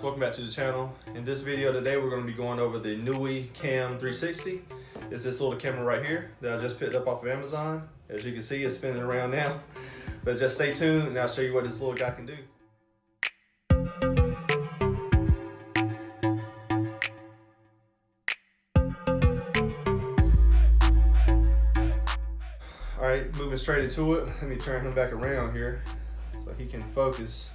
Welcome back to the channel. In this video today, we're going to be going over the Nooie Cam 360. It's this little camera right here that I just picked up off of Amazon. As you can see, it's spinning around now. But just stay tuned and I'll show you what this little guy can do. Alright, moving straight into it. Let me turn him back around here so he can focus.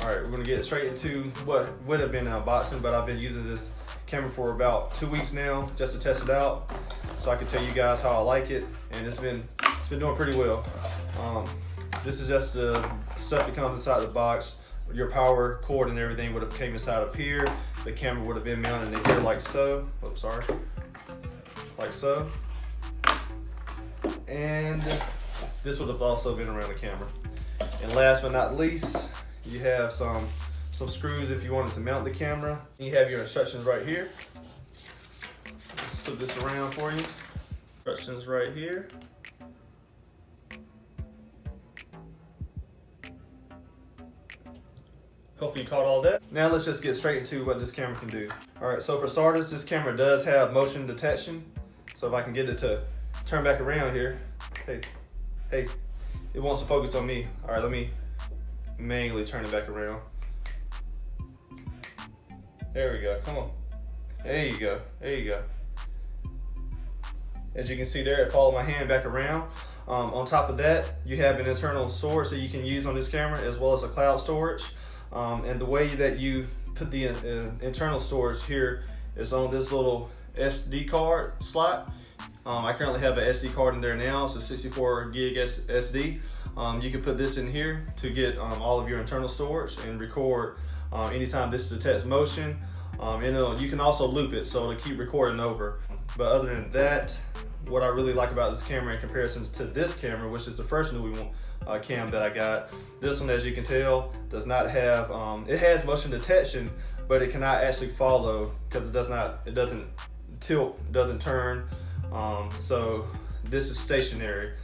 Alright, we're going to get straight into what would have been unboxing, but I've been using this camera for about 2 weeks now just to test it out so I can tell you guys how I like it, and it's been doing pretty well. This is just the stuff that comes inside the box. Your power cord and everything would have came inside of here. The camera would have been mounted in here like so. Oops, sorry. Like so. And this would have also been around the camera. And last but not least, you have some screws if you wanted to mount the camera. You have your instructions right here. Let's flip this around for you. Instructions right here. Hopefully you caught all that. Now let's just get straight into what this camera can do. All right, so for starters, this camera does have motion detection. So if I can get it to turn back around here. Hey, it wants to focus on me. All right, let me manually turn it back around. There we go, come on. There you go, there you go. As you can see there, it followed my hand back around. On top of that, you have an internal storage that you can use on this camera as well as a cloud storage. And the way that you put the internal storage here is on this little SD card slot. I currently have an SD card in there now. It's a 64 gig SD. You can put this in here to get all of your internal storage and record anytime this detects motion. And you can also loop it, so it'll keep recording over. But other than that, what I really like about this camera in comparison to this camera, which is the first Nooie Cam that I got, this one, as you can tell, does not have, it has motion detection, but it cannot actually follow because it doesn't tilt, it doesn't turn. So this is stationary.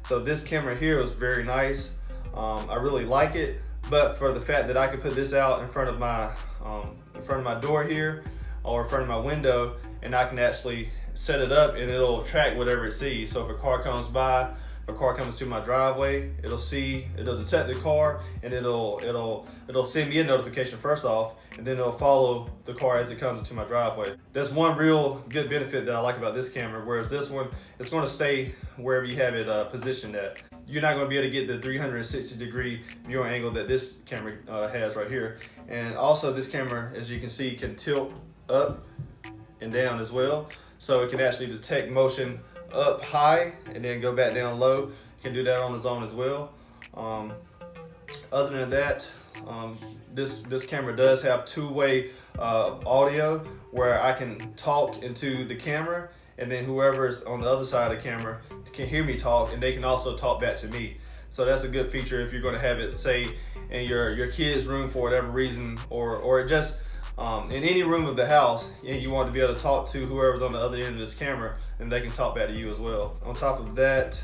So this camera here was very nice. I really like it, but for the fact that I could put this out in front of my door here or in front of my window, and I can actually set it up and it'll track whatever it sees. So if a car comes by, if a car comes to my driveway, it'll detect the car, and it'll send me a notification first off, and then it'll follow the car as it comes into my driveway. That's one real good benefit that I like about this camera, whereas this one, it's going to stay wherever you have it positioned at. You're not going to be able to get the 360-degree viewing angle that this camera has right here. And also this camera, as you can see, can tilt up and down as well. So it can actually detect motion up high and then go back down low. You can do that on its own as well. Other than that, this camera does have two-way audio where I can talk into the camera, and then whoever's on the other side of the camera can hear me talk, and they can also talk back to me. So that's a good feature if you're going to have it, say, in your kid's room for whatever reason, or just in any room of the house, and you want to be able to talk to whoever's on the other end of this camera, and they can talk back to you as well. On top of that,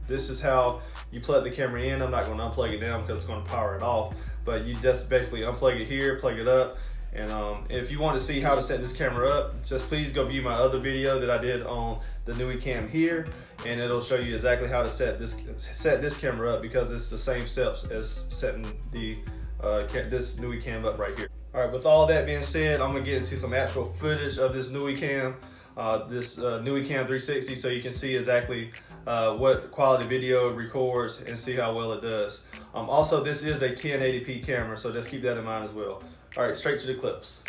this is how you plug the camera in. I'm not going to unplug it down because it's going to power it off, but you just basically unplug it here, plug it up. And if you want to see how to set this camera up, just please go view my other video that I did on the Nooie Cam here, and it'll show you exactly how to set this camera up, because it's the same steps as setting this Nooie Cam up right here. All right, with all that being said, I'm gonna get into some actual footage of this Nooie Cam, Nooie Cam 360, so you can see exactly what quality video it records and see how well it does. Also, this is a 1080p camera, so just keep that in mind as well. All right, straight to the clips.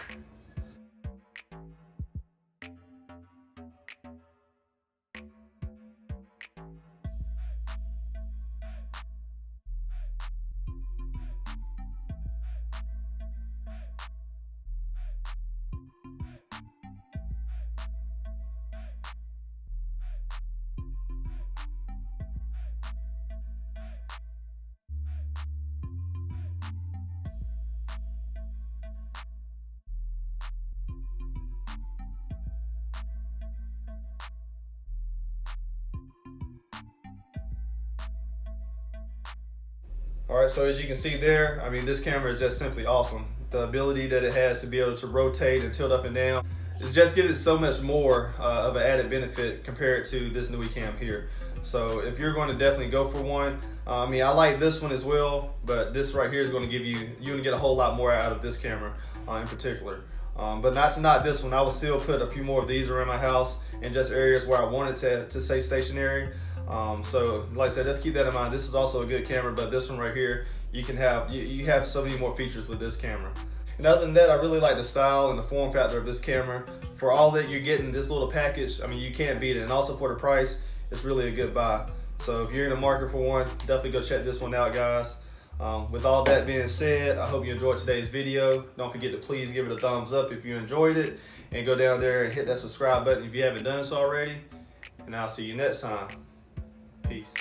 All right, so as you can see there, I mean, this camera is just simply awesome. the ability that it has to be able to rotate and tilt up and down. It's just gives it so much more of an added benefit compared to this Nooie Cam here. So if you're going to definitely go for one, I mean, I like this one as well, but this right here is going to give you're going to get a whole lot more out of this camera in particular. But not to knock this one, I will still put a few more of these around my house in just areas where I want it to stay stationary. So like I said, let's keep that in mind. This is also a good camera, but this one right here, you have so many more features with this camera. And other than that, I really like the style and the form factor of this camera. For all that you're getting in this little package, I mean, you can't beat it. And also for the price, it's really a good buy. So if you're in the market for one, definitely go check this one out, guys. With all that being said, I hope you enjoyed today's video. Don't forget to please give it a thumbs up if you enjoyed it, and go down there and hit that subscribe button if you haven't done so already. And I'll see you next time. Peace.